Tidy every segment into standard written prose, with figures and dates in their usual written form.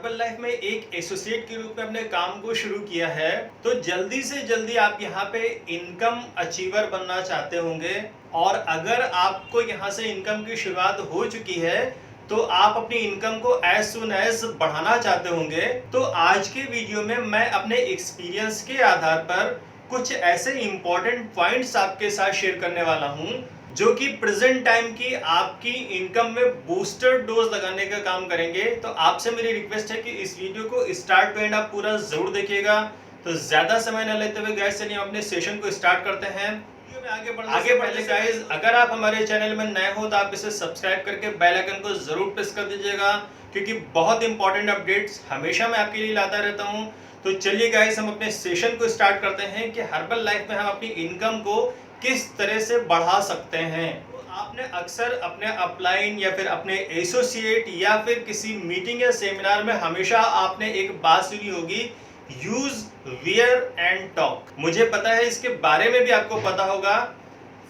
Herbal life में एक associate के रूप में अपने काम को शुरू किया है, तो जल्दी से जल्दी आप यहाँ पे इनकम अचीवर बनना चाहते होंगे। और अगर आपको यहाँ से इनकम की शुरुआत हो चुकी है तो आप अपनी इनकम को एज सुन एज बढ़ाना चाहते होंगे। तो आज के वीडियो में मैं अपने एक्सपीरियंस के आधार पर कुछ ऐसे इंपॉर्टेंट पॉइंट्स आपके साथ शेयर करने वाला हूँ जो कि प्रेजेंट टाइम की आपकी इनकम में बूस्टर डोज लगाने का काम करेंगे। तो आपसे मेरी रिक्वेस्ट है कि इस वीडियो को स्टार्ट टू एंड आप पूरा जरूर देखिएगा। तो ज्यादा समय न लेते हुए गाइस चलिए हम अपने सेशन को स्टार्ट करते हैं। आगे पहले गाइस अगर आप हमारे चैनल में नए हो तो आप इसे सब्सक्राइब करके बेल आइकन को जरूर प्रेस कर दीजिएगा, क्योंकि बहुत इंपॉर्टेंट अपडेट्स हमेशा मैं आपके लिए लाता रहता हूं। तो चलिए गाइस हम अपने सेशन को स्टार्ट करते हैं कि हर्बल लाइफ में हम अपनी इनकम को किस तरह से बढ़ा सकते हैं। तो आपने अक्सर अपने अपलाइन या फिर अपने एसोसिएट या फिर किसी मीटिंग या सेमिनार में हमेशा आपने एक बात सुनी होगी, यूज वियर एंड टॉक। मुझे पता है इसके बारे में भी आपको पता होगा,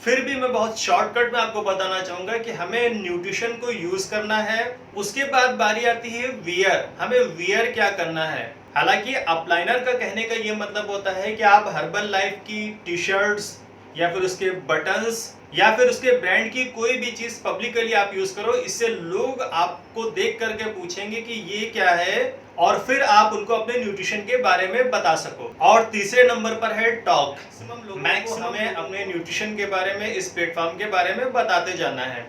फिर भी मैं बहुत शॉर्टकट में आपको बताना चाहूंगा कि हमें न्यूट्रिशन को यूज करना है। उसके बाद बारी आती है वियर, हमें वियर क्या करना है। हालांकि अपलाइनर का कहने का ये मतलब होता है कि आप हर्बल लाइफ की टी शर्ट्स या फिर उसके बटन्स या फिर उसके ब्रांड की कोई भी चीज पब्लिकली आप यूज करो, इससे लोग आपको देख करके पूछेंगे कि ये क्या है और फिर आप उनको अपने न्यूट्रिशन के बारे में बता सको। और तीसरे नंबर पर है टॉक। मैक्सिमम हमें अपने न्यूट्रिशन के बारे में इस प्लेटफॉर्म के बारे में बताते जाना है,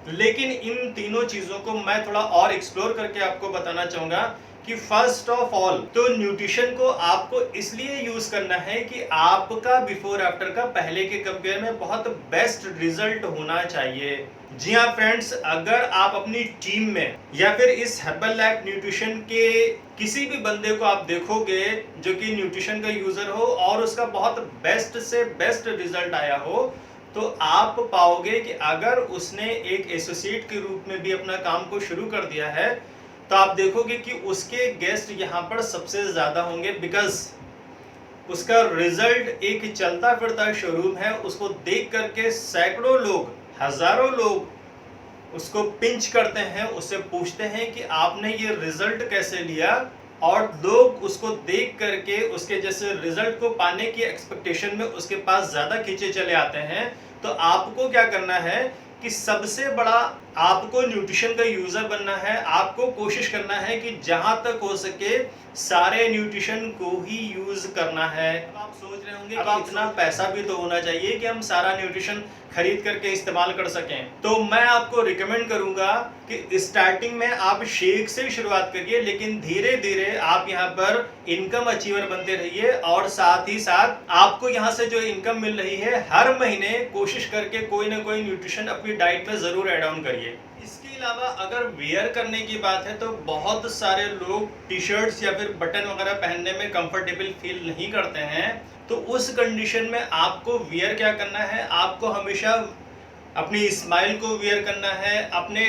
लेकिन इन तीनों चीजों को मैं थोड़ा और एक्सप्लोर करके आपको बताना चाहूंगा कि फर्स्ट ऑफ ऑल तो न्यूट्रिशन को आपको इसलिए यूज करना है कि आपका बिफोर आफ्टर का पहले के कंपेयर में बहुत बेस्ट रिजल्ट होना चाहिए। जी हाँ फ्रेंड्स, अगर आप अपनी टीम में या फिर इस हर्बल लाइफ न्यूट्रिशन के किसी भी बंदे को आप देखोगे जो कि न्यूट्रिशन का यूजर हो और उसका बहुत बेस्ट से बेस्ट रिजल्ट आया हो, तो आप पाओगे कि अगर उसने एक एसोसिएट के रूप में भी अपना काम को शुरू कर दिया है तो आप देखोगे कि उसके गेस्ट यहाँ पर सबसे ज्यादा होंगे, बिकॉज उसका रिजल्ट एक चलता फिरता शोरूम है। उसको देख करके सैकड़ों लोग, हजारों लोग उसको पिंच करते हैं, उससे पूछते हैं कि आपने ये रिजल्ट कैसे लिया, और लोग उसको देख करके उसके जैसे रिजल्ट को पाने की एक्सपेक्टेशन में उसके पास ज्यादा खींचे चले आते हैं। तो आपको क्या करना है कि सबसे बड़ा आपको न्यूट्रिशन का यूजर बनना है। आपको कोशिश करना है कि जहां तक हो सके सारे न्यूट्रिशन को ही यूज करना है। अब आप सोच रहे होंगे कि इतना पैसा भी तो होना चाहिए कि हम सारा न्यूट्रिशन खरीद करके इस्तेमाल कर सकें। तो मैं आपको रिकमेंड करूंगा कि स्टार्टिंग में आप शेक से शुरुआत करिए, लेकिन धीरे धीरे आप यहाँ पर इनकम अचीवर बनते रहिए। और साथ ही साथ आपको यहाँ से जो इनकम मिल रही है हर महीने कोशिश करके कोई ना कोई न्यूट्रिशन अपनी डाइट में जरूर ऐड ऑन करिए। इसके अलावा अगर वेयर करने की बात है तो बहुत सारे लोग टी शर्ट्स या फिर बटन वगैरह पहनने में कंफर्टेबल फील नहीं करते हैं। तो उस कंडीशन में आपको वेयर क्या करना है, आपको हमेशा अपनी स्माइल को वेयर करना है, अपने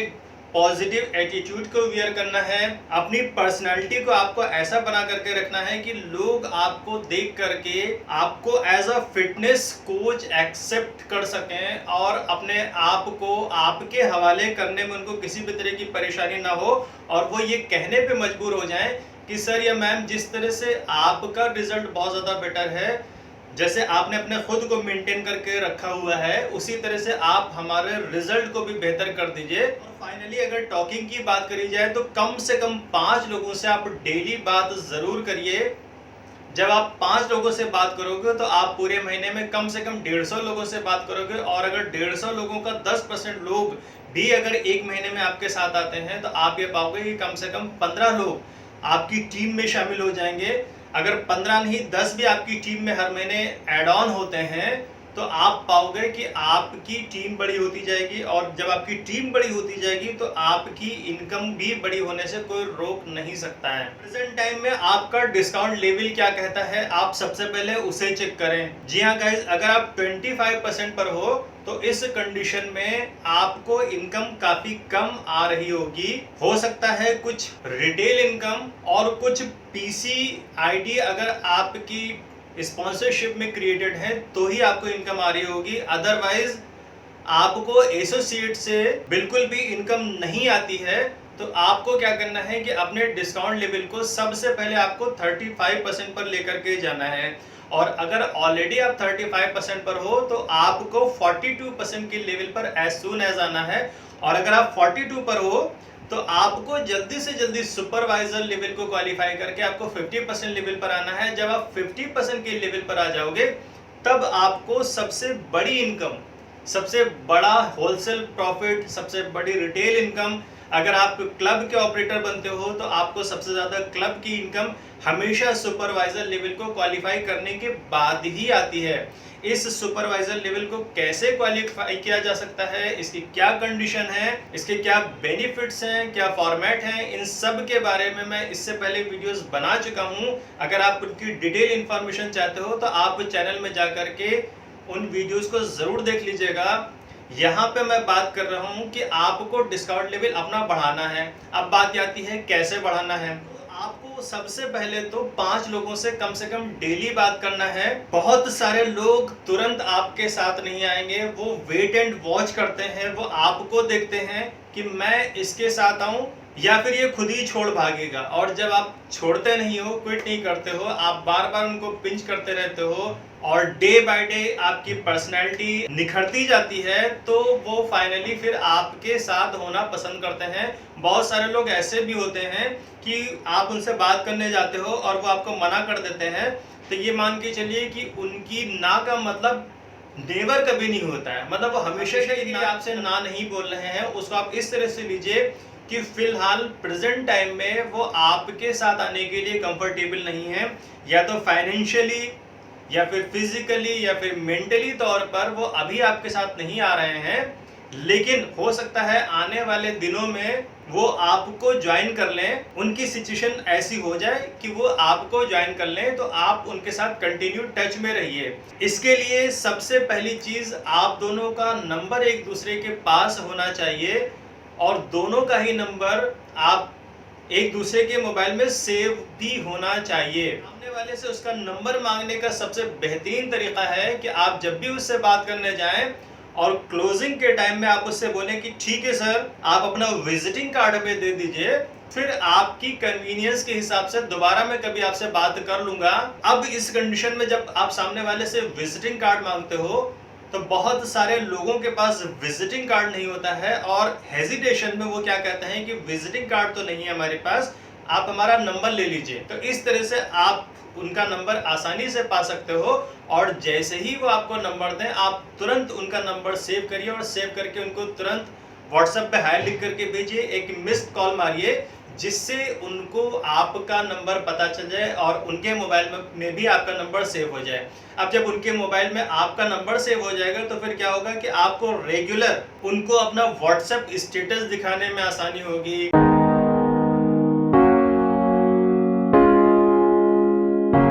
पॉजिटिव एटीट्यूड को वेयर करना है, अपनी पर्सनालिटी को आपको ऐसा बना करके रखना है कि लोग आपको देख करके आपको as a fitness coach accept कर सकें और अपने आप को आपके हवाले करने में उनको किसी भी तरह की परेशानी ना हो, और वो ये कहने पे मजबूर हो जाएं कि सर या मैम जिस तरह से आपका रिजल्ट बहुत ज़्यादा बेटर है, जैसे आपने अपने खुद को मेंटेन करके रखा हुआ है, उसी तरह से आप हमारे रिजल्ट को भी बेहतर कर दीजिए। और फाइनली अगर टॉकिंग की बात करी जाए तो कम से कम 5 लोगों से आप डेली बात जरूर करिए। जब आप 5 लोगों से बात करोगे तो आप पूरे महीने में कम से कम 150 लोगों से बात करोगे, और अगर 150 लोगों का 10% लोग भी अगर एक महीने में आपके साथ आते हैं तो आप ये पाओगे कि कम से कम 15 लोग आपकी टीम में शामिल हो जाएंगे। अगर 15 नहीं 10 भी आपकी टीम में हर महीने ऐड ऑन होते हैं तो आप पाओगे कि आपकी टीम बड़ी होती जाएगी, और जब आपकी टीम बड़ी होती जाएगी तो आपकी इनकम भी बड़ी होने से कोई रोक नहीं सकता है। प्रेजेंट टाइम में आपका डिस्काउंट लेवल क्या कहता है, आप सबसे पहले उसे चेक करें। जी हाँ गाइज, अगर आप 25% पर हो तो इस कंडीशन में आपको इनकम काफी कम आ रही होगी। हो सकता है कुछ रिटेल इनकम और कुछ पीसी आईडी अगर आपकी स्पॉन्सरशिप में क्रिएटेड है तो ही आपको इनकम आ रही होगी, अदरवाइज आपको एसोसिएट से बिल्कुल भी इनकम नहीं आती है। तो आपको क्या करना है कि अपने डिस्काउंट लेवल को सबसे पहले आपको 35% पर लेकर के जाना है। और अगर ऑलरेडी आप 35% पर हो तो आपको 42% के लेवल पर एज सून एज आना है। और अगर आप 42 पर हो तो आपको जल्दी से जल्दी सुपरवाइजर लेवल को क्वालिफाई करके आपको 50% लेवल पर आना है। जब आप 50% के लेवल पर आ जाओगे तब आपको सबसे बड़ी इनकम, सबसे बड़ा होलसेल प्रॉफिट, सबसे बड़ी रिटेल इनकम, अगर आप क्लब के ऑपरेटर बनते हो तो आपको सबसे ज्यादा क्लब की इनकम हमेशा सुपरवाइजर लेवल को क्वालिफाई करने के बाद ही आती है। इस सुपरवाइजर लेवल को कैसे क्वालिफाई किया जा सकता है, इसकी क्या कंडीशन है, इसके क्या बेनिफिट्स हैं, क्या फॉर्मेट हैं, इन सब के बारे में मैं इससे पहले वीडियोस बना चुका हूं। अगर आप उनकी डिटेल इंफॉर्मेशन चाहते हो तो आप चैनल में जाकर के उन वीडियोस को जरूर देख लीजिएगा। यहाँ पे मैं बात कर रहा हूँ कि आपको डिस्काउंट लेवल अपना बढ़ाना है। अब बात आती है कैसे बढ़ाना है। आपको सबसे पहले तो 5 लोगों से कम डेली बात करना है। बहुत सारे लोग तुरंत आपके साथ नहीं आएंगे, वो वेट एंड वॉच करते हैं, वो आपको देखते हैं कि मैं इसके साथ आऊं या फिर ये खुद ही छोड़ भागेगा। और जब आप छोड़ते नहीं हो, क्विट नहीं करते हो, आप बार बार उनको पिंच करते रहते हो और डे बाय डे आपकी पर्सनैलिटी निखरती जाती है, तो वो फाइनली फिर आपके साथ होना पसंद करते हैं। बहुत सारे लोग ऐसे भी होते हैं कि आप उनसे बात करने जाते हो और वो आपको मना कर देते हैं, तो ये मान के चलिए कि उनकी ना का मतलब नेवर कभी नहीं होता है। मतलब वो हमेशा के लिए आपसे ना नहीं बोल रहे हैं। उसको आप इस तरह से लीजिए कि फिलहाल प्रेजेंट टाइम में वो आपके साथ आने के लिए कंफर्टेबल नहीं है, या तो फाइनेंशियली या फिर फिजिकली या फिर मेंटली तौर पर वो अभी आपके साथ नहीं आ रहे हैं। लेकिन हो सकता है आने वाले दिनों में वो आपको ज्वाइन कर लें, उनकी सिचुएशन ऐसी हो जाए कि वो आपको ज्वाइन कर लें, तो आप उनके साथ कंटिन्यू टच में रहिए। इसके लिए सबसे पहली चीज, आप दोनों का नंबर एक दूसरे के पास होना चाहिए और दोनों का ही नंबर आप एक दूसरे के मोबाइल में सेव भी होना चाहिए। सामने वाले से उसका नंबर मांगने का सबसे बेहतरीन तरीका है कि आप जब भी उससे बात करने जाएं और क्लोजिंग के टाइम में आप उससे बोलें कि ठीक है सर, आप अपना विजिटिंग कार्ड पे दे दीजिए, फिर आपकी कन्वीनियंस के हिसाब से दोबारा मैं कभी आपसे बात कर लूंगा। अब इस कंडीशन में जब आप सामने वाले से विजिटिंग कार्ड मांगते हो तो बहुत सारे लोगों के पास विजिटिंग कार्ड नहीं होता है और हेजिटेशन में वो क्या कहते हैं कि विजिटिंग कार्ड तो नहीं है हमारे पास, आप हमारा नंबर ले लीजिए। तो इस तरह से आप उनका नंबर आसानी से पा सकते हो और जैसे ही वो आपको नंबर दें आप तुरंत उनका नंबर सेव करिए और सेव करके उनको तुरंत व्हाट्सएप पे हाय लिख करके भेजिए, एक मिस्ड कॉल मारिए, जिससे उनको आपका नंबर पता चल जाए और उनके मोबाइल में भी आपका नंबर सेव हो जाए। अब जब उनके मोबाइल में आपका नंबर सेव हो जाएगा तो फिर क्या होगा कि आपको रेगुलर उनको अपना व्हाट्सएप स्टेटस दिखाने में आसानी होगी।